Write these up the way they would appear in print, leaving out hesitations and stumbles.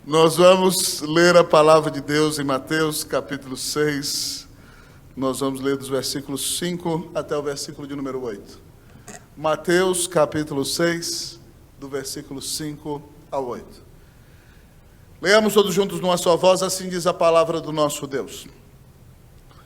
Nós vamos ler a palavra de Deus em Mateus capítulo 6. Nós vamos ler dos versículos 5 até o versículo de número 8. Mateus capítulo 6, do versículo 5 ao 8. Leamos todos juntos numa só voz, assim diz a palavra do nosso Deus.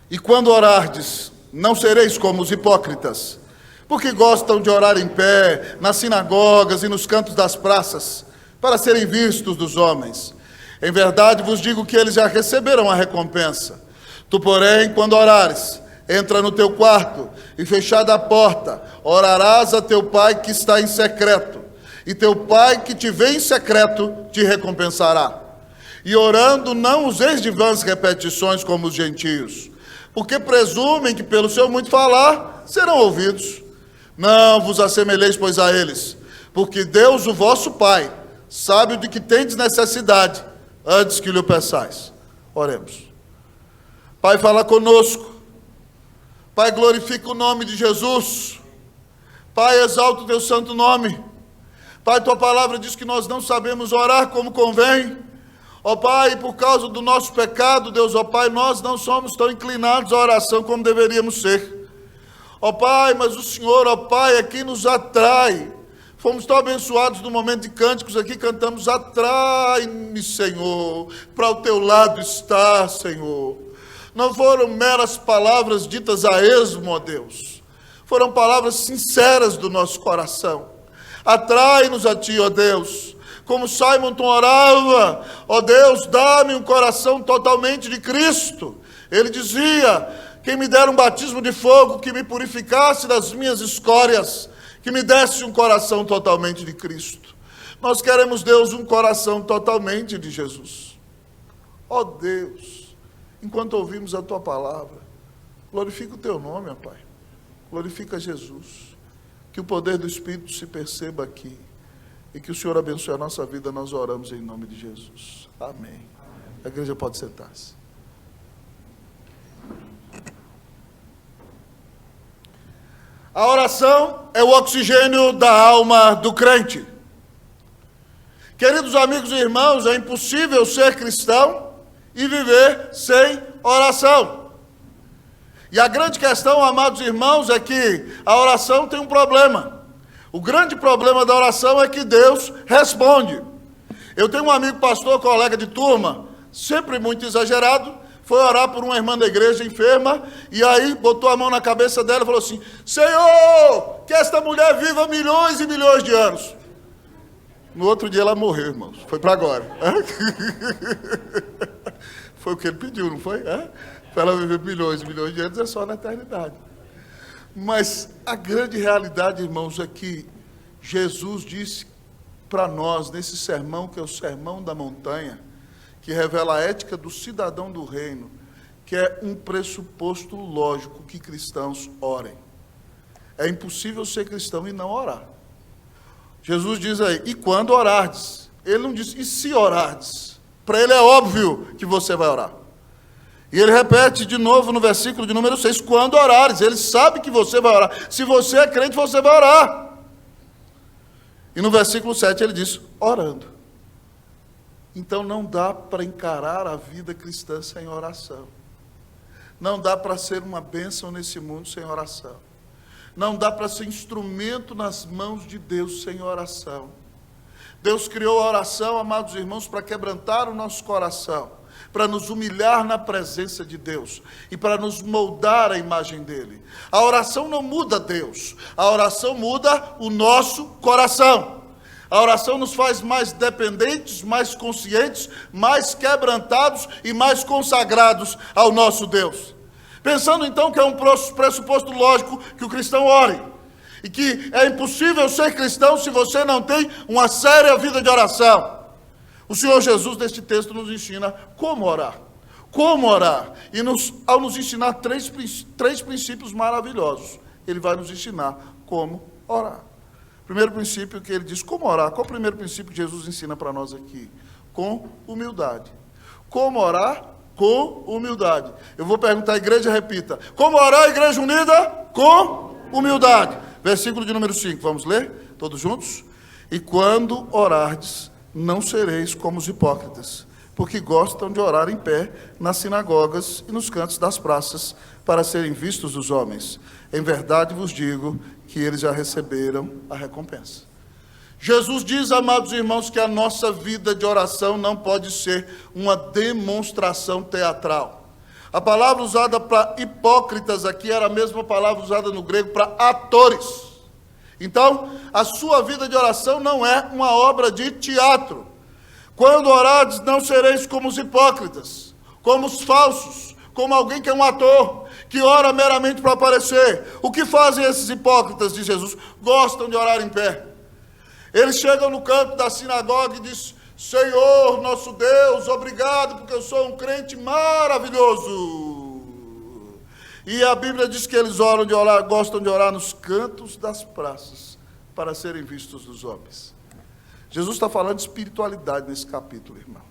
E quando orardes, não sereis como os hipócritas, porque gostam de orar em pé, nas sinagogas e nos cantos das praças, para serem vistos dos homens. Em verdade vos digo que eles já receberam a recompensa. Tu, porém, quando orares, entra no teu quarto e, fechada a porta, orarás a teu pai que está em secreto, e teu pai que te vê em secreto te recompensará. E orando, não useis de vãs repetições como os gentios, porque presumem que pelo seu muito falar serão ouvidos. Não vos assemelheis, pois, a eles, porque Deus, o vosso Pai, sabe de que tendes necessidade, antes que lhe o peçais. Oremos. Pai, fala conosco. Pai, glorifica o nome de Jesus. Pai, exalta o teu santo nome. Pai, tua palavra diz que nós não sabemos orar como convém. Ó Pai, por causa do nosso pecado, Deus, ó Pai, nós não somos tão inclinados à oração como deveríamos ser. Ó Pai, mas o Senhor, ó Pai, é quem nos atrai. Fomos tão abençoados no momento de cânticos aqui, cantamos: atrai-me, Senhor, para o teu lado estar, Senhor. Não foram meras palavras ditas a esmo, ó Deus. Foram palavras sinceras do nosso coração. Atrai-nos a Ti, ó Deus. Como Simonton orava: ó Deus, dá-me um coração totalmente de Cristo. Ele dizia: quem me dera um batismo de fogo, que me purificasse das minhas escórias, que me desse um coração totalmente de Cristo. Nós queremos, Deus, um coração totalmente de Jesus. Ó Deus, enquanto ouvimos a Tua palavra, glorifica o Teu nome, ó Pai. Glorifica Jesus. Que o poder do Espírito se perceba aqui. E que o Senhor abençoe a nossa vida. Nós oramos em nome de Jesus. Amém. A igreja pode sentar-se. A oração é o oxigênio da alma do crente. Queridos amigos e irmãos, é impossível ser cristão e viver sem oração. E a grande questão, amados irmãos, é que a oração tem um problema. O grande problema da oração é que Deus responde. Eu tenho um amigo pastor, colega de turma, sempre muito exagerado, foi orar por uma irmã da igreja enferma, e aí botou a mão na cabeça dela e falou assim: Senhor, que esta mulher viva milhões e milhões de anos. No outro dia ela morreu, irmãos. Foi para agora. Foi o que ele pediu, não foi? Para ela viver milhões e milhões de anos é só na eternidade. Mas a grande realidade, irmãos, é que Jesus disse para nós, nesse sermão, que é o Sermão da Montanha, que revela a ética do cidadão do reino, que é um pressuposto lógico que cristãos orem. É impossível ser cristão e não orar. Jesus diz aí: e quando orardes? Ele não diz: e se orardes? Para ele é óbvio que você vai orar. E ele repete de novo no versículo de número 6, quando orares. Ele sabe que você vai orar. Se você é crente, você vai orar. E no versículo 7 ele diz: orando. Então não dá para encarar a vida cristã sem oração. Não dá para ser uma bênção nesse mundo sem oração. Não dá para ser instrumento nas mãos de Deus sem oração. Deus criou a oração, amados irmãos, para quebrantar o nosso coração, para nos humilhar na presença de Deus e para nos moldar a imagem dele. A oração não muda Deus, a oração muda o nosso coração. A oração nos faz mais dependentes, mais conscientes, mais quebrantados e mais consagrados ao nosso Deus. Pensando então que é um pressuposto lógico que o cristão ore, e que é impossível ser cristão se você não tem uma séria vida de oração. O Senhor Jesus, neste texto, nos ensina como orar. Como orar. E ao nos ensinar três princípios maravilhosos, Ele vai nos ensinar como orar. Primeiro princípio que ele diz, como orar? Qual é o primeiro princípio que Jesus ensina para nós aqui? Com humildade. Como orar? Com humildade. Eu vou perguntar à igreja, repita. Como orar, igreja unida? Com humildade. Versículo de número 5, vamos ler? Todos juntos? E quando orardes, não sereis como os hipócritas, porque gostam de orar em pé nas sinagogas e nos cantos das praças, para serem vistos dos homens. Em verdade vos digo que eles já receberam a recompensa. Jesus diz, amados irmãos, que a nossa vida de oração não pode ser uma demonstração teatral. A palavra usada para hipócritas aqui era a mesma palavra usada no grego para atores. Então, a sua vida de oração não é uma obra de teatro. Quando orardes, não sereis como os hipócritas, como os falsos, como alguém que é um ator, que ora meramente para aparecer. O que fazem esses hipócritas, diz Jesus? Gostam de orar em pé. Eles chegam no canto da sinagoga e dizem, Senhor, nosso Deus, obrigado, porque eu sou um crente maravilhoso. E a Bíblia diz que eles gostam de orar nos cantos das praças, para serem vistos dos homens. Jesus está falando de espiritualidade nesse capítulo, irmão.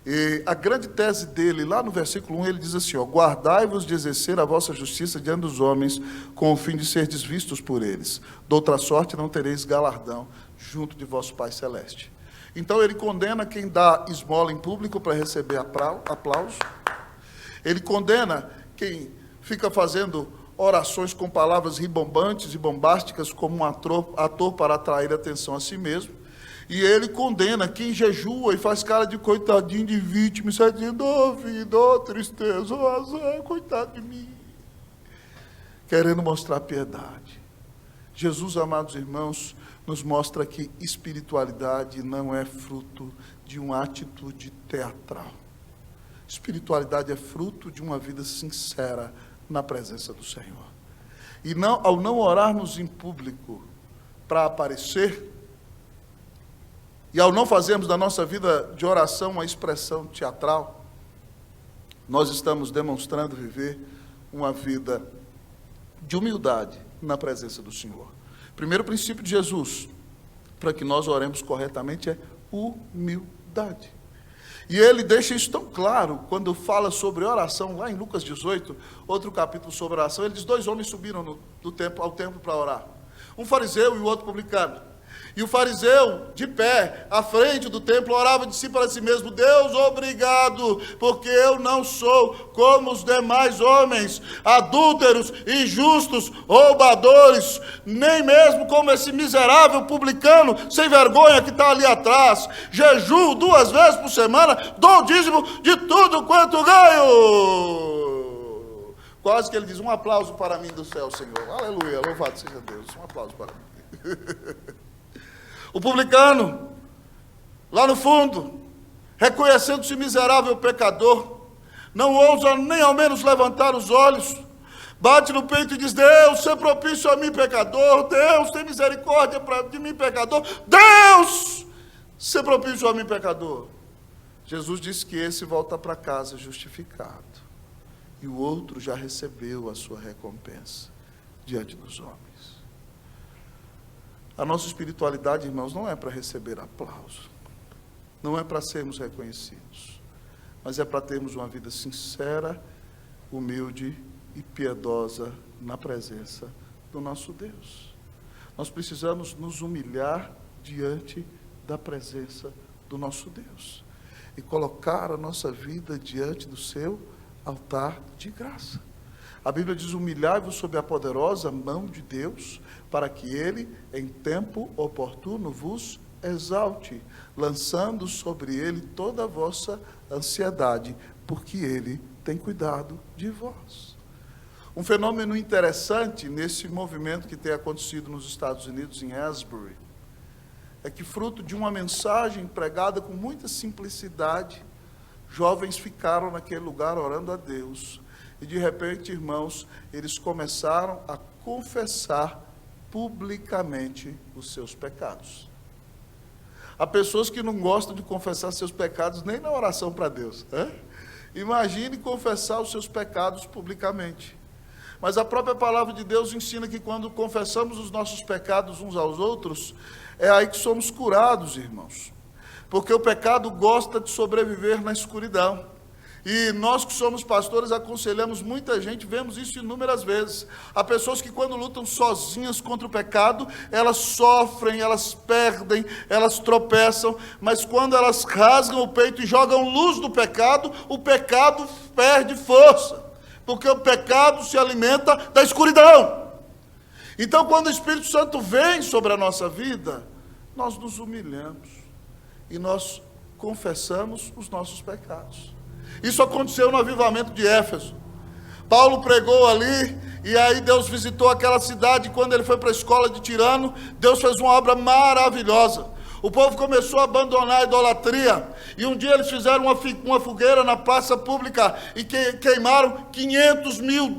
E a grande tese dele, lá no versículo 1, ele diz assim, guardai-vos de exercer a vossa justiça diante dos homens, com o fim de serdes vistos por eles. De outra sorte não tereis galardão junto de vosso Pai Celeste. Então ele condena quem dá esmola em público para receber aplauso. Ele condena quem fica fazendo orações com palavras ribombantes e bombásticas como um ator para atrair atenção a si mesmo. E ele condena quem jejua e faz cara de coitadinho, de vítima, e sai dizendo, vida, tristeza, azar, coitado de mim. Querendo mostrar piedade. Jesus, amados irmãos, nos mostra que espiritualidade não é fruto de uma atitude teatral. Espiritualidade é fruto de uma vida sincera na presença do Senhor. E ao não orarmos em público para aparecer, e ao não fazermos da nossa vida de oração uma expressão teatral, nós estamos demonstrando viver uma vida de humildade na presença do Senhor. Primeiro princípio de Jesus, para que nós oremos corretamente, é humildade. E ele deixa isso tão claro, quando fala sobre oração, lá em Lucas 18, outro capítulo sobre oração, ele diz, 2 homens subiram ao templo para orar. Um fariseu e o outro publicano. E o fariseu, de pé, à frente do templo, orava de si para si mesmo, Deus, obrigado, porque eu não sou como os demais homens, adúlteros, injustos, roubadores, nem mesmo como esse miserável publicano, sem vergonha que está ali atrás. Jejuo 2 vezes por semana, dou o dízimo de tudo quanto ganho. Quase que ele diz, um aplauso para mim do céu, Senhor. Aleluia, louvado seja Deus, um aplauso para mim. O publicano, lá no fundo, reconhecendo-se miserável pecador, não ousa nem ao menos levantar os olhos, bate no peito e diz, Deus, seja propício a mim, pecador, Deus, tem misericórdia de mim, pecador, Deus, seja propício a mim, pecador. Jesus disse que esse volta para casa justificado, e o outro já recebeu a sua recompensa diante dos homens. A nossa espiritualidade, irmãos, não é para receber aplauso, não é para sermos reconhecidos, mas é para termos uma vida sincera, humilde e piedosa na presença do nosso Deus. Nós precisamos nos humilhar diante da presença do nosso Deus e colocar a nossa vida diante do seu altar de graça. A Bíblia diz, humilhai-vos sob a poderosa mão de Deus, para que Ele, em tempo oportuno, vos exalte, lançando sobre Ele toda a vossa ansiedade, porque Ele tem cuidado de vós. Um fenômeno interessante nesse movimento que tem acontecido nos Estados Unidos, em Asbury, é que, fruto de uma mensagem pregada com muita simplicidade, jovens ficaram naquele lugar orando a Deus, e de repente, irmãos, eles começaram a confessar publicamente os seus pecados. Há pessoas que não gostam de confessar seus pecados nem na oração para Deus, né? Imagine confessar os seus pecados publicamente. Mas a própria palavra de Deus ensina que quando confessamos os nossos pecados uns aos outros, é aí que somos curados, irmãos. Porque o pecado gosta de sobreviver na escuridão. E nós que somos pastores aconselhamos muita gente, vemos isso inúmeras vezes. Há pessoas que quando lutam sozinhas contra o pecado, elas sofrem, elas perdem, elas tropeçam, mas quando elas rasgam o peito e jogam luz no pecado, o pecado perde força, porque o pecado se alimenta da escuridão. Então quando o Espírito Santo vem sobre a nossa vida, nós nos humilhamos e nós confessamos os nossos pecados. Isso aconteceu no avivamento de Éfeso. Paulo pregou ali, e aí Deus visitou aquela cidade. Quando ele foi para a escola de Tirano, Deus fez uma obra maravilhosa. O povo começou a abandonar a idolatria, e um dia eles fizeram uma fogueira na praça pública, e queimaram $500 mil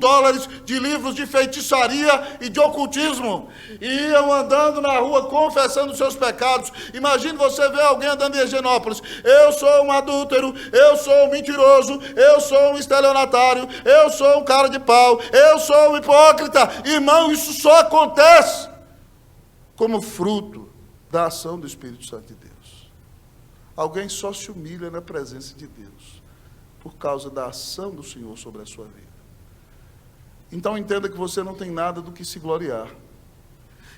de livros de feitiçaria e de ocultismo, e iam andando na rua confessando seus pecados. Imagine você ver alguém andando em Higienópolis: eu sou um adúltero, eu sou um mentiroso, eu sou um estelionatário, eu sou um cara de pau, eu sou um hipócrita. Irmão, isso só acontece como fruto da ação do Espírito Santo de Deus. Alguém só se humilha na presença de Deus por causa da ação do Senhor sobre a sua vida. Então entenda que você não tem nada do que se gloriar,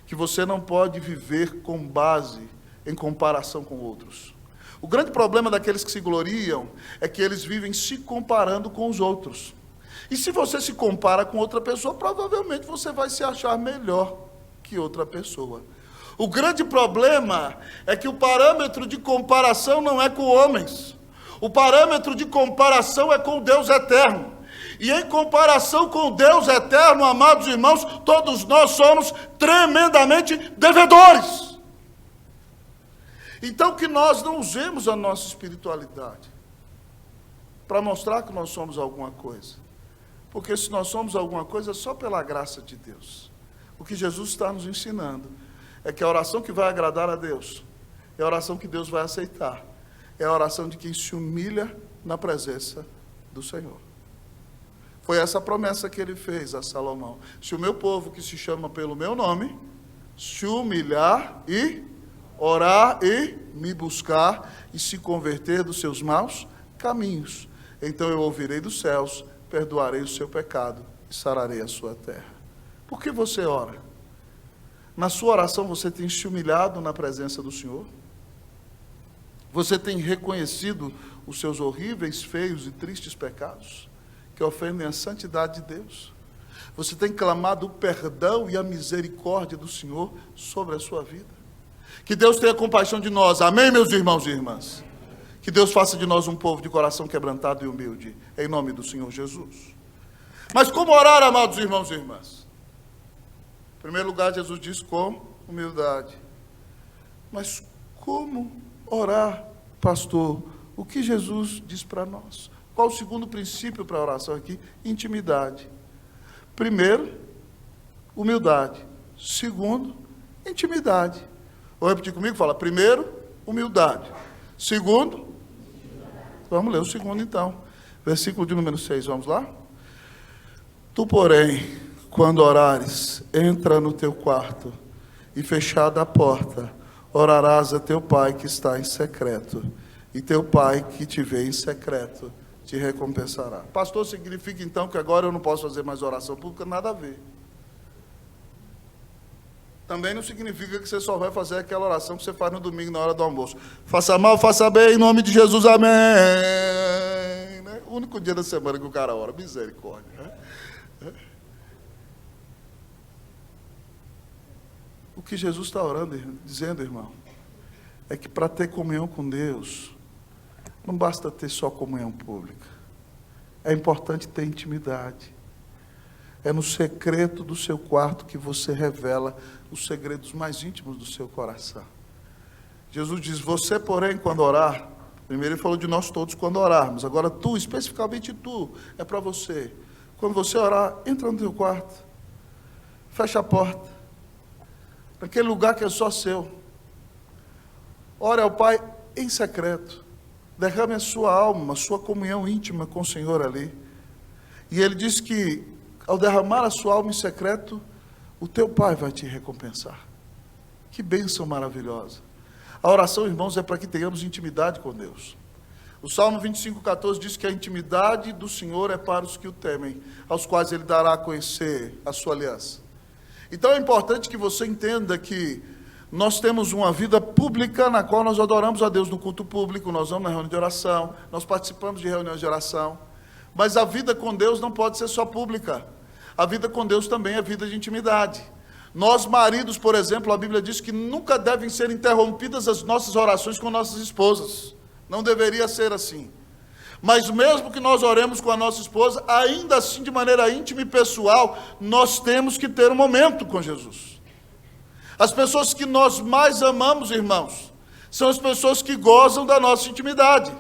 que você não pode viver com base em comparação com outros. O grande problema daqueles que se gloriam é que eles vivem se comparando com os outros. E se você se compara com outra pessoa, provavelmente você vai se achar melhor que outra pessoa. O grande problema é que o parâmetro de comparação não é com homens. O parâmetro de comparação é com o Deus eterno. E em comparação com o Deus eterno, amados irmãos, todos nós somos tremendamente devedores. Então que nós não usemos a nossa espiritualidade para mostrar que nós somos alguma coisa. Porque se nós somos alguma coisa, é só pela graça de Deus. O que Jesus está nos ensinando é que a oração que vai agradar a Deus é a oração que Deus vai aceitar. É a oração de quem se humilha na presença do Senhor. Foi essa a promessa que ele fez a Salomão: se o meu povo, que se chama pelo meu nome, se humilhar e orar e me buscar e se converter dos seus maus caminhos, então eu ouvirei dos céus, perdoarei o seu pecado e sararei a sua terra. Por que você ora? Na sua oração você tem se humilhado na presença do Senhor? Você tem reconhecido os seus horríveis, feios e tristes pecados, que ofendem a santidade de Deus? Você tem clamado o perdão e a misericórdia do Senhor sobre a sua vida? Que Deus tenha compaixão de nós, amém, meus irmãos e irmãs? Que Deus faça de nós um povo de coração quebrantado e humilde, em nome do Senhor Jesus. Mas como orar, amados irmãos e irmãs? Em primeiro lugar, Jesus diz com humildade. Mas como orar, pastor? O que Jesus diz para nós? Qual o segundo princípio para a oração aqui? Intimidade. Primeiro, humildade. Segundo, intimidade. Vou repetir comigo? Fala: primeiro, humildade. Segundo, vamos ler o segundo então. Versículo de número 6, vamos lá? Tu, porém, quando orares, entra no teu quarto, e fechada a porta, orarás a teu pai que está em secreto, e teu pai que te vê em secreto te recompensará. Pastor, significa então que agora eu não posso fazer mais oração pública? Nada a ver. Também não significa que você só vai fazer aquela oração que você faz no domingo na hora do almoço. Faça mal, faça bem, em nome de Jesus, amém. Né? O único dia da semana que o cara ora, misericórdia. Né? O que Jesus está orando, dizendo, irmão, é que para ter comunhão com Deus, não basta ter só comunhão pública. É importante ter intimidade. É no secreto do seu quarto que você revela os segredos mais íntimos do seu coração. Jesus diz: você, porém, quando orar, primeiro ele falou de nós todos quando orarmos, agora tu, especificamente tu, é para você. Quando você orar, entra no teu quarto, fecha a porta, naquele lugar que é só seu. Ore ao Pai em secreto, derrame a sua alma, a sua comunhão íntima com o Senhor ali. E ele diz que ao derramar a sua alma em secreto, o teu Pai vai te recompensar. Que bênção maravilhosa. A oração, irmãos, é para que tenhamos intimidade com Deus. O Salmo 25:14 diz que a intimidade do Senhor é para os que o temem, aos quais Ele dará a conhecer a sua aliança. Então é importante que você entenda que nós temos uma vida pública na qual nós adoramos a Deus no culto público, nós vamos na reunião de oração, nós participamos de reuniões de oração, mas a vida com Deus não pode ser só pública. A vida com Deus também é vida de intimidade. Nós maridos, por exemplo, a Bíblia diz que nunca devem ser interrompidas as nossas orações com nossas esposas. Não deveria ser assim. Mas mesmo que nós oremos com a nossa esposa, ainda assim, de maneira íntima e pessoal, nós temos que ter um momento com Jesus. As pessoas que nós mais amamos, irmãos, são as pessoas que gozam da nossa intimidade.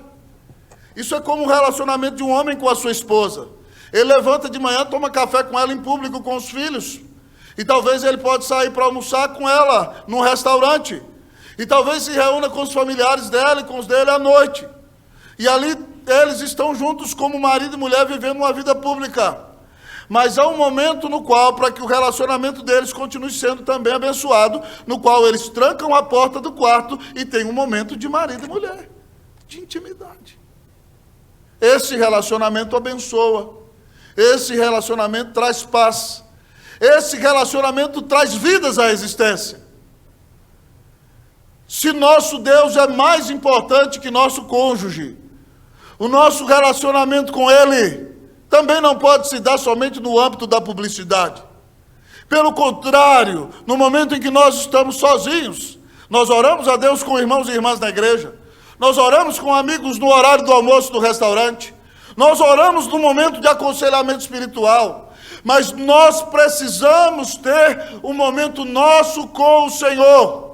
Isso é como o relacionamento de um homem com a sua esposa. Ele levanta de manhã, toma café com ela em público, com os filhos. E talvez ele pode sair para almoçar com ela num restaurante. E talvez se reúna com os familiares dela e com os dele à noite. E ali eles estão juntos como marido e mulher vivendo uma vida pública. Mas há um momento no qual, para que o relacionamento deles continue sendo também abençoado, no qual eles trancam a porta do quarto e tem um momento de marido e mulher, de intimidade. Esse relacionamento abençoa. Esse relacionamento traz paz. Esse relacionamento traz vidas à existência. Se nosso Deus é mais importante que nosso cônjuge, o nosso relacionamento com Ele também não pode se dar somente no âmbito da publicidade. Pelo contrário, no momento em que nós estamos sozinhos, nós oramos a Deus com irmãos e irmãs na igreja, nós oramos com amigos no horário do almoço do restaurante, nós oramos no momento de aconselhamento espiritual, mas nós precisamos ter um momento nosso com o Senhor.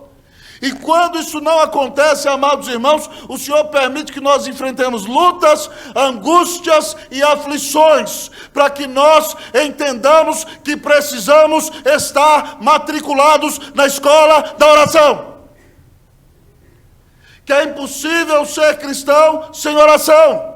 E quando isso não acontece, amados irmãos, o Senhor permite que nós enfrentemos lutas, angústias e aflições, para que nós entendamos que precisamos estar matriculados na escola da oração. Que é impossível ser cristão sem oração.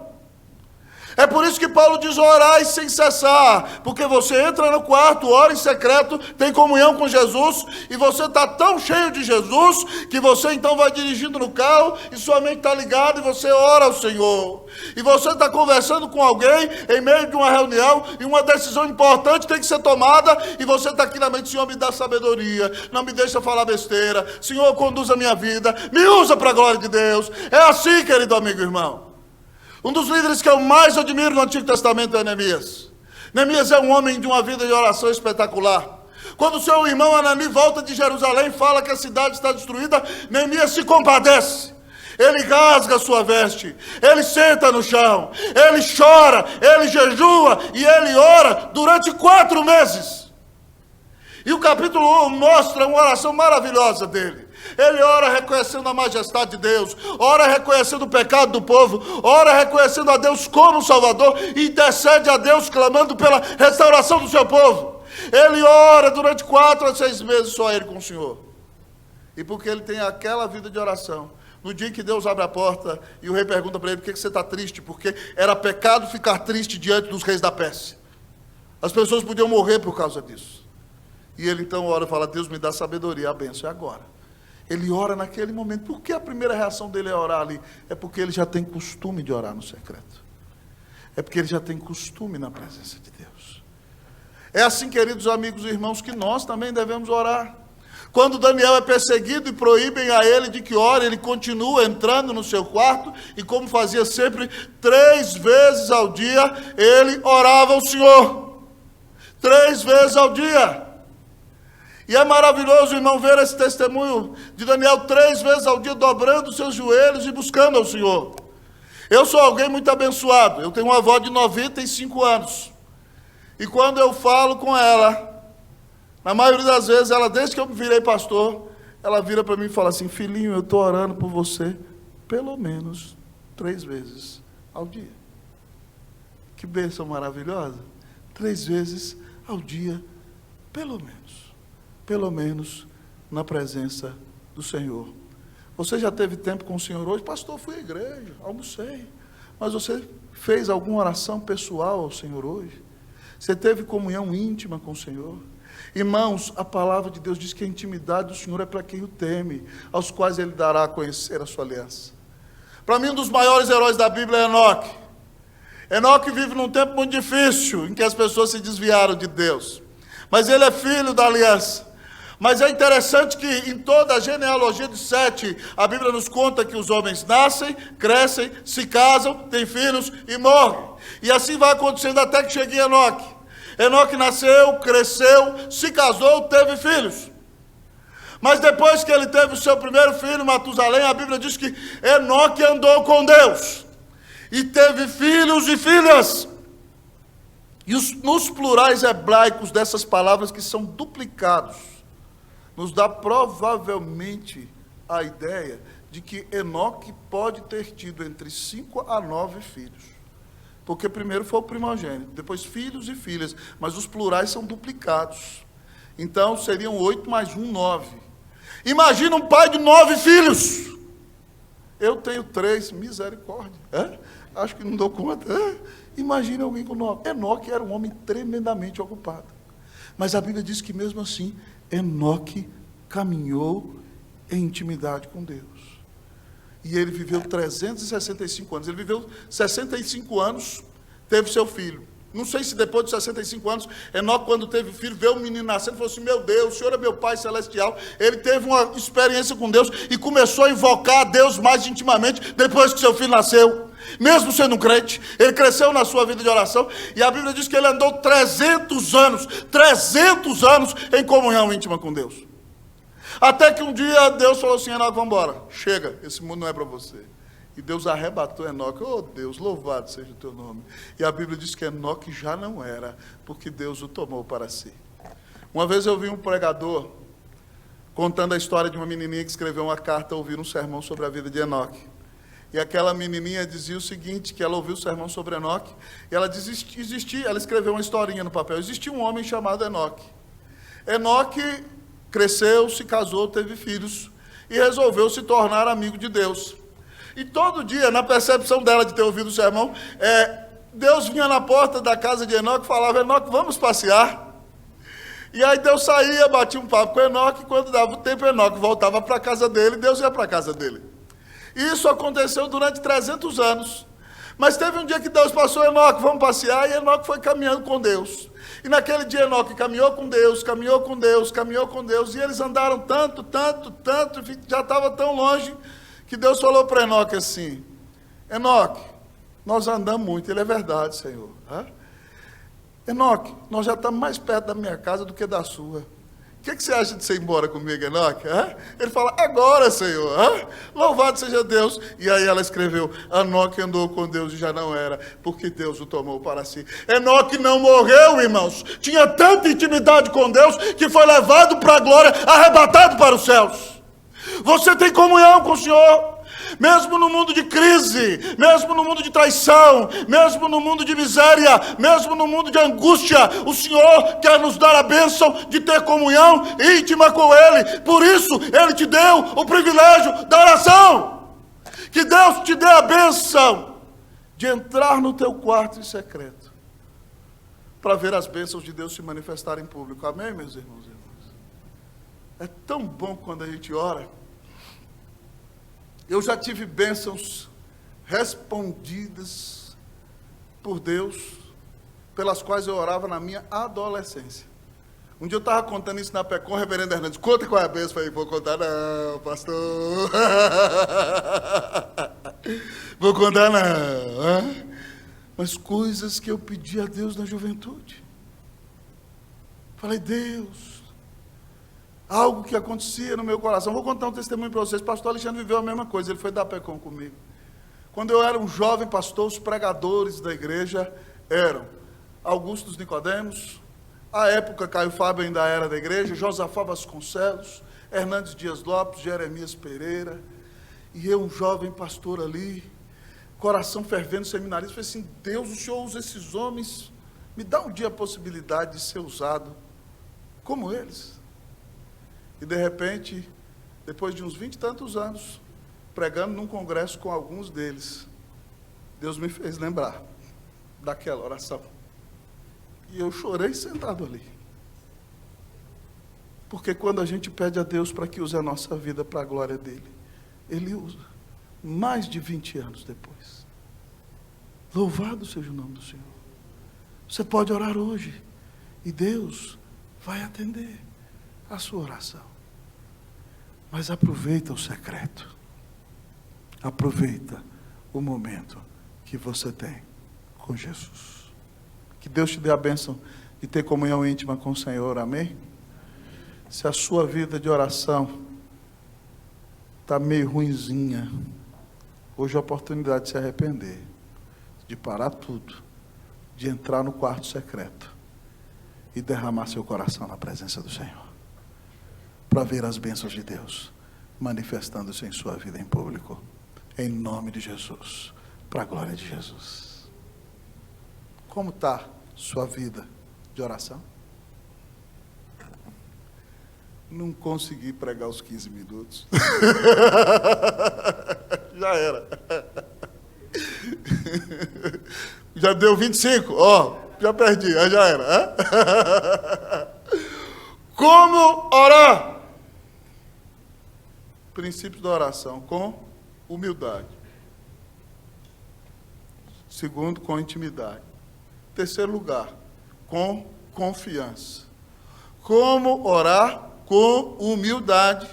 É por isso que Paulo diz: orai sem cessar, porque você entra no quarto, ora em secreto, tem comunhão com Jesus, e você está tão cheio de Jesus, que você então vai dirigindo no carro, e sua mente está ligada, e você ora ao Senhor. E você está conversando com alguém, em meio de uma reunião, e uma decisão importante tem que ser tomada, e você está aqui na mente: Senhor, me dá sabedoria, não me deixa falar besteira, Senhor, conduz a minha vida, me usa para a glória de Deus. É assim, querido amigo e irmão. Um dos líderes que eu mais admiro no Antigo Testamento é Neemias. Neemias é um homem de uma vida de oração espetacular. Quando o seu irmão Anani volta de Jerusalém e fala que a cidade está destruída, Neemias se compadece. Ele rasga a sua veste, ele senta no chão, ele chora, ele jejua e ele ora durante 4 meses. E o capítulo 1 mostra uma oração maravilhosa dele. Ele ora reconhecendo a majestade de Deus, ora reconhecendo o pecado do povo, ora reconhecendo a Deus como Salvador, e intercede a Deus clamando pela restauração do seu povo. Ele ora durante 4 a 6 meses só ele com o Senhor. E porque ele tem aquela vida de oração, no dia em que Deus abre a porta e o rei pergunta para ele: por que você está triste? Porque era pecado ficar triste diante dos reis da Pérsia. As pessoas podiam morrer por causa disso. E ele então ora e fala: Deus, me dá sabedoria, a bênção é agora. Ele ora naquele momento. Por que a primeira reação dele é orar ali? É porque ele já tem costume de orar no secreto. É porque ele já tem costume na presença de Deus. É assim, queridos amigos e irmãos, que nós também devemos orar. Quando Daniel é perseguido e proíbem a ele de que ore, ele continua entrando no seu quarto, e como fazia sempre, 3 vezes ao dia, ele orava ao Senhor. 3 vezes ao dia. E é maravilhoso, irmão, ver esse testemunho de Daniel 3 vezes ao dia, dobrando os seus joelhos e buscando ao Senhor. Eu sou alguém muito abençoado. Eu tenho uma avó de 95 anos. E quando eu falo com ela, na maioria das vezes, ela, desde que eu me virei pastor, ela vira para mim e fala assim: filhinho, eu estou orando por você pelo menos 3 vezes ao dia. Que bênção maravilhosa. 3 vezes ao dia, pelo menos na presença do Senhor. Você já teve tempo com o Senhor hoje? Pastor, fui à igreja, almocei. Mas você fez alguma oração pessoal ao Senhor hoje? Você teve comunhão íntima com o Senhor? Irmãos, a palavra de Deus diz que a intimidade do Senhor é para quem o teme, aos quais Ele dará a conhecer a sua aliança. Para mim, um dos maiores heróis da Bíblia é Enoque. Enoque vive num tempo muito difícil, em que as pessoas se desviaram de Deus. Mas ele é filho da aliança. Mas é interessante que em toda a genealogia de Sete, a Bíblia nos conta que os homens nascem, crescem, se casam, têm filhos e morrem. E assim vai acontecendo até que chegue Enoque. Enoque nasceu, cresceu, se casou, teve filhos. Mas depois que ele teve o seu primeiro filho, Matusalém, a Bíblia diz que Enoque andou com Deus. E teve filhos e filhas. E nos plurais hebraicos dessas palavras que são duplicados, nos dá provavelmente a ideia de que Enoque pode ter tido entre 5 a 9 filhos. Porque primeiro foi o primogênito, depois filhos e filhas, mas os plurais são duplicados. Então seriam 8 mais 1, 9. Imagina um pai de 9 filhos. Eu tenho 3, misericórdia. Acho que não dou conta. Imagina alguém com 9. Enoque era um homem tremendamente ocupado. Mas a Bíblia diz que mesmo assim, Enoque caminhou em intimidade com Deus. E ele viveu 365 anos. Ele viveu 65 anos, teve seu filho. Não sei se depois de 65 anos, Enoque, quando teve filho, vê o menino nascendo e falou assim: meu Deus, o Senhor é meu Pai Celestial. Ele teve uma experiência com Deus e começou a invocar a Deus mais intimamente depois que seu filho nasceu. Mesmo sendo um crente, ele cresceu na sua vida de oração. E a Bíblia diz que ele andou 300 anos em comunhão íntima com Deus. Até que um dia Deus falou assim: Enoque, vamos embora, chega, esse mundo não é para você. E Deus arrebatou Enoque. Oh Deus, louvado seja o teu nome. E a Bíblia diz que Enoque já não era, porque Deus o tomou para si. Uma vez eu vi um pregador contando a história de uma menininha que escreveu uma carta a ouvir um sermão sobre a vida de Enoque. E aquela menininha dizia o seguinte, que ela ouviu o sermão sobre Enoque, e ela ela escreveu uma historinha no papel. Existia um homem chamado Enoque. Enoque cresceu, se casou, teve filhos, e resolveu se tornar amigo de Deus. E todo dia, na percepção dela de ter ouvido o sermão, Deus vinha na porta da casa de Enoque e falava: Enoque, vamos passear. E aí Deus saía, batia um papo com Enoque, e quando dava o tempo, Enoque voltava para a casa dele, Deus ia para a casa dele. E isso aconteceu durante 300 anos. Mas teve um dia que Deus passou: Enoque, vamos passear, e Enoque foi caminhando com Deus. E naquele dia Enoque caminhou com Deus, e eles andaram tanto, já estava tão longe, que Deus falou para Enoque assim: Enoque, nós andamos muito. Ele: é verdade, Senhor. Enoque, nós já estamos mais perto da minha casa do que da sua. O que você acha de você ir embora comigo, Enoque? Ele fala: agora, Senhor. Louvado seja Deus. E aí ela escreveu: Enoque andou com Deus e já não era, porque Deus o tomou para si. Enoque não morreu, irmãos. Tinha tanta intimidade com Deus que foi levado para a glória, arrebatado para os céus. Você tem comunhão com o Senhor, mesmo no mundo de crise, mesmo no mundo de traição, mesmo no mundo de miséria, mesmo no mundo de angústia. O Senhor quer nos dar a bênção de ter comunhão íntima com Ele. Por isso, Ele te deu o privilégio da oração. Que Deus te dê a bênção de entrar no teu quarto em secreto, para ver as bênçãos de Deus se manifestar em público. Amém, meus irmãos e irmãs? É tão bom quando a gente ora. Eu já tive bênçãos respondidas por Deus, pelas quais eu orava na minha adolescência. Um dia eu estava contando isso na PECOM, o reverendo Hernandes: conta qual é a bênção. Falei: vou contar não, pastor. Vou contar não. Mas coisas que eu pedi a Deus na juventude. Falei: Deus, algo que acontecia no meu coração. Vou contar um testemunho para vocês. Pastor Alexandre viveu a mesma coisa. Ele foi da PECOM comigo. Quando eu era um jovem pastor, os pregadores da igreja eram Augusto Nicodemos, à época Caio Fábio ainda era da igreja, Josafá Vasconcelos, Hernandes Dias Lopes, Jeremias Pereira, e eu, um jovem pastor ali, coração fervendo, seminarista. Falei assim: Deus, o Senhor usa esses homens, me dá um dia a possibilidade de ser usado como eles. E de repente, depois de uns 20 e tantos anos, pregando num congresso com alguns deles, Deus me fez lembrar daquela oração. E eu chorei sentado ali. Porque quando a gente pede a Deus para que use a nossa vida para a glória dele, Ele usa. mais de 20 anos depois. Louvado seja o nome do Senhor. Você pode orar hoje e Deus vai atender a sua oração. Mas aproveita o secreto. Aproveita o momento que você tem com Jesus. Que Deus te dê a bênção de ter comunhão íntima com o Senhor, amém? Se a sua vida de oração está meio ruinzinha, hoje é a oportunidade de se arrepender, de parar tudo, de entrar no quarto secreto e derramar seu coração na presença do Senhor, para ver as bênçãos de Deus manifestando-se em sua vida em público, em nome de Jesus, para a glória de Jesus. Como está sua vida de oração? Não consegui pregar os 15 minutos. Já era. Já deu 25, já perdi, já era. Como orar? Princípios da oração, com humildade. Segundo, com intimidade. Terceiro lugar, com confiança. Como orar? Com humildade,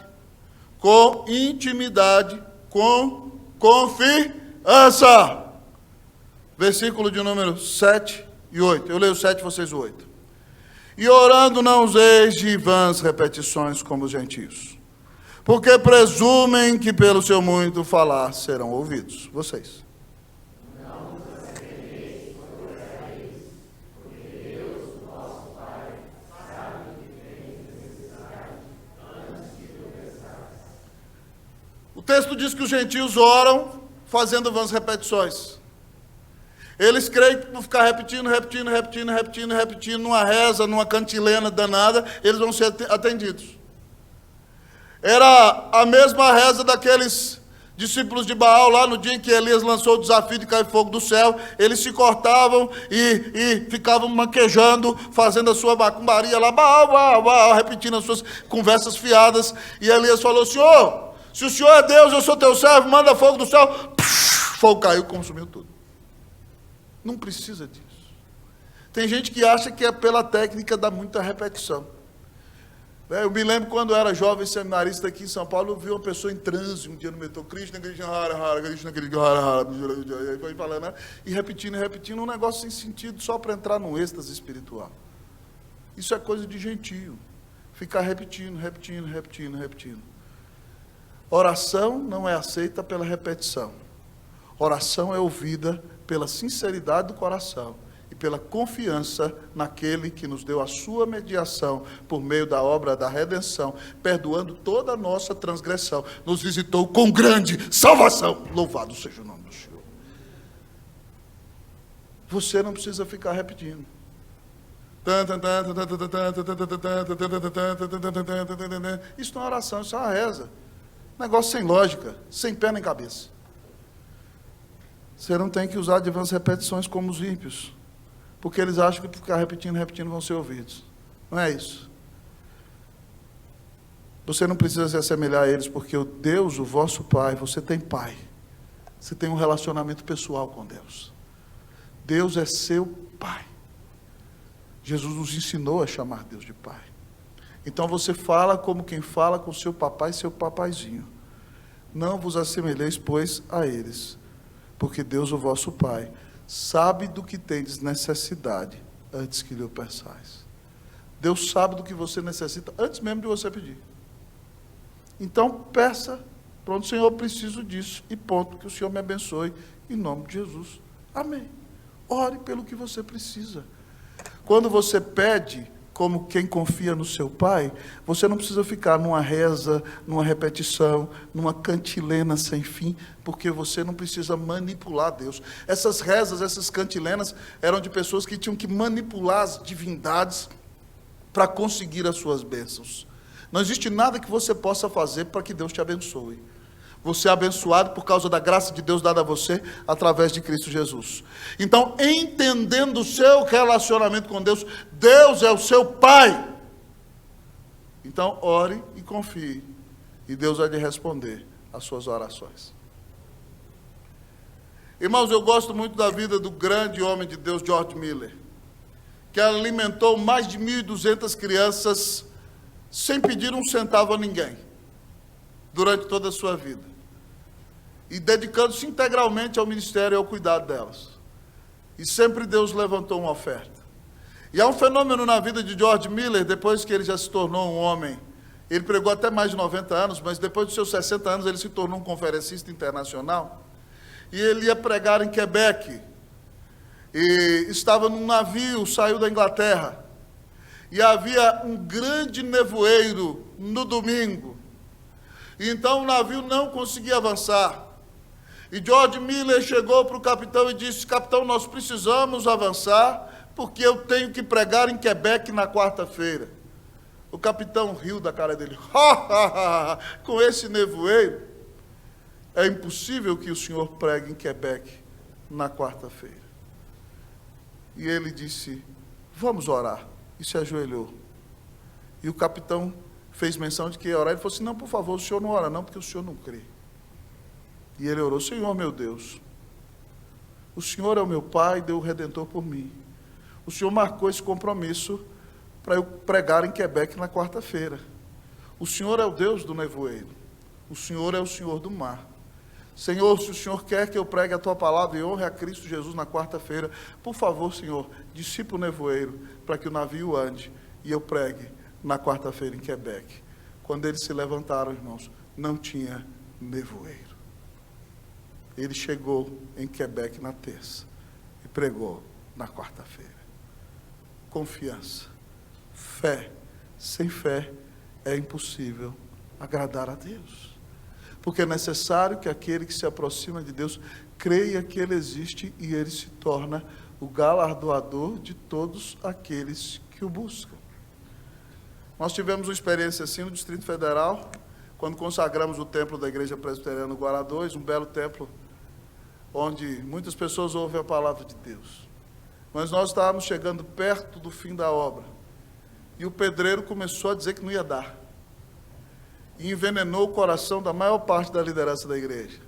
com intimidade, com confiança. Versículo de número 7 e 8. Eu leio 7, vocês o 8. E orando não useis de vãs repetições como os gentios, porque presumem que pelo seu muito falar serão ouvidos. Vocês. O texto diz que os gentios oram fazendo vãs repetições. Eles creem que por ficar repetindo numa reza, numa cantilena danada, eles vão ser atendidos. Era a mesma reza daqueles discípulos de Baal, lá no dia em que Elias lançou o desafio de cair fogo do céu. Eles se cortavam e ficavam manquejando, fazendo a sua macumbaria lá, Baal, repetindo as suas conversas fiadas. E Elias falou: Senhor, se o Senhor é Deus, eu sou teu servo, manda fogo do céu. Fogo caiu e consumiu tudo. Não precisa disso. Tem gente que acha que é pela técnica da muita repetição. Eu me lembro quando eu era jovem seminarista aqui em São Paulo, eu vi uma pessoa em transe um dia no metrô, Krishna, Krishna, Hara, Hara, Krishna, Krishna, Hara, Hara, e foi falando, né? E repetindo, um negócio sem sentido, só para entrar num êxtase espiritual. Isso é coisa de gentio. Ficar repetindo. Oração não é aceita pela repetição. Oração é ouvida pela sinceridade do coração e pela confiança naquele que nos deu a sua mediação por meio da obra da redenção, perdoando toda a nossa transgressão, nos visitou com grande salvação. Louvado seja o nome do Senhor. Você não precisa ficar repetindo. Isso não é oração, isso é uma reza. Negócio sem lógica, sem pé nem cabeça. Você não tem que usar de vãs repetições como os ímpios, porque eles acham que por ficar repetindo vão ser ouvidos. Não é isso. Você não precisa se assemelhar a eles, porque o Deus, o vosso Pai, você tem Pai. Você tem um relacionamento pessoal com Deus. Deus é seu Pai. Jesus nos ensinou a chamar Deus de Pai. Então você fala como quem fala com seu papai e seu papaizinho. Não vos assemelheis, pois, a eles, porque Deus, o vosso Pai, sabe do que tendes necessidade antes que lhe o peçais. Deus sabe do que você necessita antes mesmo de você pedir. Então peça, pronto, Senhor, eu preciso disso, e ponto, que o Senhor me abençoe, em nome de Jesus. Amém. Ore pelo que você precisa. Quando você pede, como quem confia no seu Pai, você não precisa ficar numa reza, numa repetição, numa cantilena sem fim, porque você não precisa manipular Deus. Essas rezas, essas cantilenas, eram de pessoas que tinham que manipular as divindades para conseguir as suas bênçãos. Não existe nada que você possa fazer para que Deus te abençoe. Você é abençoado por causa da graça de Deus dada a você através de Cristo Jesus. Então, entendendo o seu relacionamento com Deus, Deus é o seu Pai. Então, ore e confie. E Deus vai lhe responder às suas orações. Irmãos, eu gosto muito da vida do grande homem de Deus, George Miller, que alimentou mais de 1.200 crianças sem pedir um centavo a ninguém, durante toda a sua vida, e dedicando-se integralmente ao ministério e ao cuidado delas. E sempre Deus levantou uma oferta. E há um fenômeno na vida de George Miller, depois que ele já se tornou um homem, ele pregou até mais de 90 anos, mas depois dos seus 60 anos ele se tornou um conferencista internacional, e ele ia pregar em Quebec, e estava num navio, saiu da Inglaterra, e havia um grande nevoeiro no domingo, e então o navio não conseguia avançar, e George Miller chegou para o capitão e disse: capitão, nós precisamos avançar, porque eu tenho que pregar em Quebec na quarta-feira. O capitão riu da cara dele: com esse nevoeiro, é impossível que o senhor pregue em Quebec na quarta-feira. E ele disse: vamos orar. E se ajoelhou. E o capitão fez menção de que ia orar. Ele falou assim: não, por favor, o senhor não ora não, porque o senhor não crê. E ele orou: Senhor meu Deus, o Senhor é o meu Pai, deu o Redentor por mim. O Senhor marcou esse compromisso para eu pregar em Quebec na quarta-feira. O Senhor é o Deus do nevoeiro. O Senhor é o Senhor do mar. Senhor, se o Senhor quer que eu pregue a Tua palavra e honre a Cristo Jesus na quarta-feira, por favor, Senhor, dissipa o nevoeiro para que o navio ande e eu pregue na quarta-feira em Quebec. Quando eles se levantaram, irmãos, não tinha nevoeiro. Ele chegou em Quebec na terça e pregou na quarta-feira. Confiança, fé. Sem fé é impossível agradar a Deus. Porque é necessário que aquele que se aproxima de Deus creia que Ele existe e Ele se torna o galardoador de todos aqueles que o buscam. Nós tivemos uma experiência assim no Distrito Federal, quando consagramos o templo da Igreja Presbiteriana no Guará 2, um belo templo, onde muitas pessoas ouvem a palavra de Deus. Mas nós estávamos chegando perto do fim da obra, e o pedreiro começou a dizer que não ia dar, e envenenou o coração da maior parte da liderança da igreja.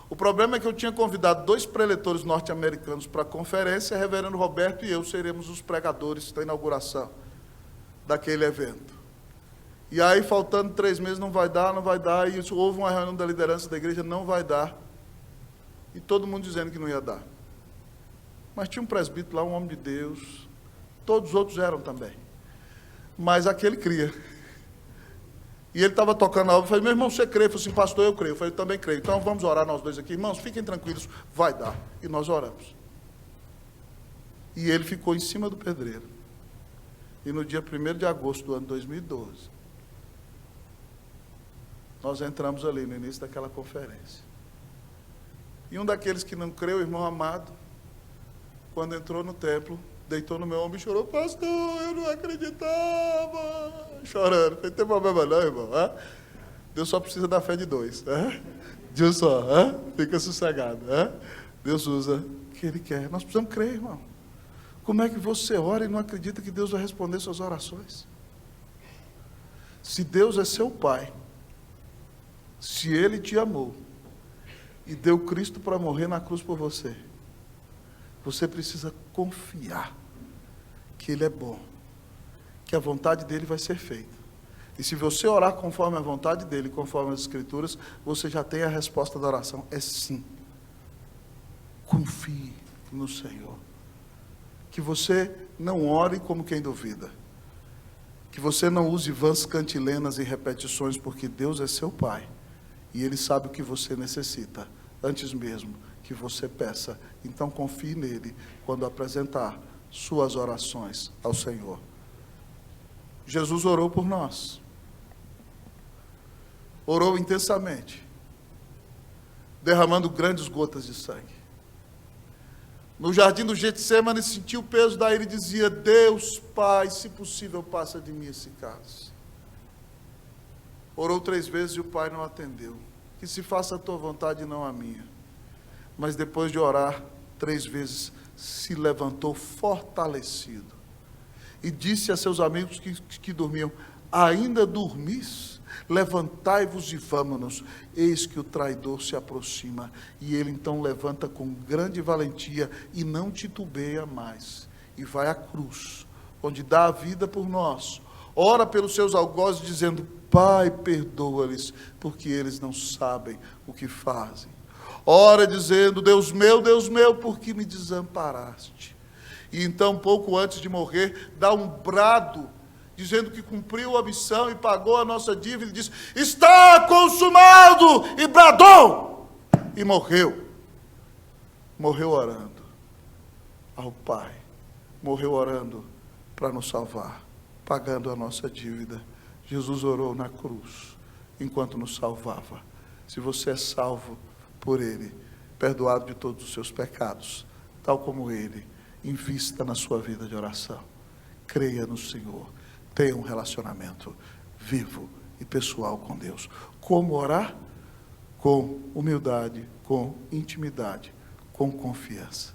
O problema é que eu tinha convidado 2 preletores norte-americanos para a conferência, reverendo Roberto e eu seremos os pregadores da inauguração daquele evento. E aí, faltando 3 meses, não vai dar, e houve uma reunião da liderança da igreja, não vai dar, e todo mundo dizendo que não ia dar. Mas tinha um presbítero lá, um homem de Deus, todos os outros eram também, mas aquele cria. E ele estava tocando a obra, eu falei: meu irmão, você crê? Eu falei assim: pastor, eu creio. Eu falei: eu também creio. Então vamos orar nós dois aqui. Irmãos, fiquem tranquilos, vai dar. E nós oramos. E ele ficou em cima do pedreiro. E no dia 1º de agosto do ano 2012, nós entramos ali no início daquela conferência. E um daqueles que não creu, o irmão Amado, quando entrou no templo, deitou no meu ombro e chorou: pastor, eu não acreditava. Chorando. Não tem problema não, irmão. Deus só precisa da fé de 2. Deus só. Fica sossegado. Deus usa o que Ele quer. Nós precisamos crer, irmão. Como é que você ora e não acredita que Deus vai responder suas orações? Se Deus é seu Pai, se Ele te amou e deu Cristo para morrer na cruz por você, você precisa confiar que Ele é bom, que a vontade dEle vai ser feita. E se você orar conforme a vontade dEle, conforme as Escrituras, você já tem a resposta da oração: é sim. Confie no Senhor. Que você não ore como quem duvida. Que você não use vãs cantilenas e repetições, porque Deus é seu Pai. E Ele sabe o que você necessita, antes mesmo que você peça. Então confie nele quando apresentar suas orações ao Senhor. Jesus orou por nós. Orou intensamente, derramando grandes gotas de sangue. No jardim do Getsemane, sentiu o peso da ira e dizia: Deus, Pai, se possível, passa de mim esse cálice. Orou 3 vezes e o Pai não atendeu. Que se faça a tua vontade e não a minha. Mas depois de orar 3 vezes, se levantou fortalecido. E disse a seus amigos que dormiam: ainda dormis? Levantai-vos e vamo-nos, eis que o traidor se aproxima. E ele então levanta com grande valentia e não titubeia mais, e vai à cruz, onde dá a vida por nós, ora pelos seus algozes, dizendo: Pai, perdoa-lhes, porque eles não sabem o que fazem. Ora dizendo: Deus meu, por que me desamparaste? E então, pouco antes de morrer, dá um brado, dizendo que cumpriu a missão e pagou a nossa dívida, e disse: está consumado! E bradou, e morreu. Morreu orando ao Pai, morreu orando para nos salvar, pagando a nossa dívida. Jesus orou na cruz, enquanto nos salvava. Se você é salvo por Ele, perdoado de todos os seus pecados, tal como Ele, invista na sua vida de oração. Creia no Senhor. Tenha um relacionamento vivo e pessoal com Deus. Como orar? Com humildade, com intimidade, com confiança.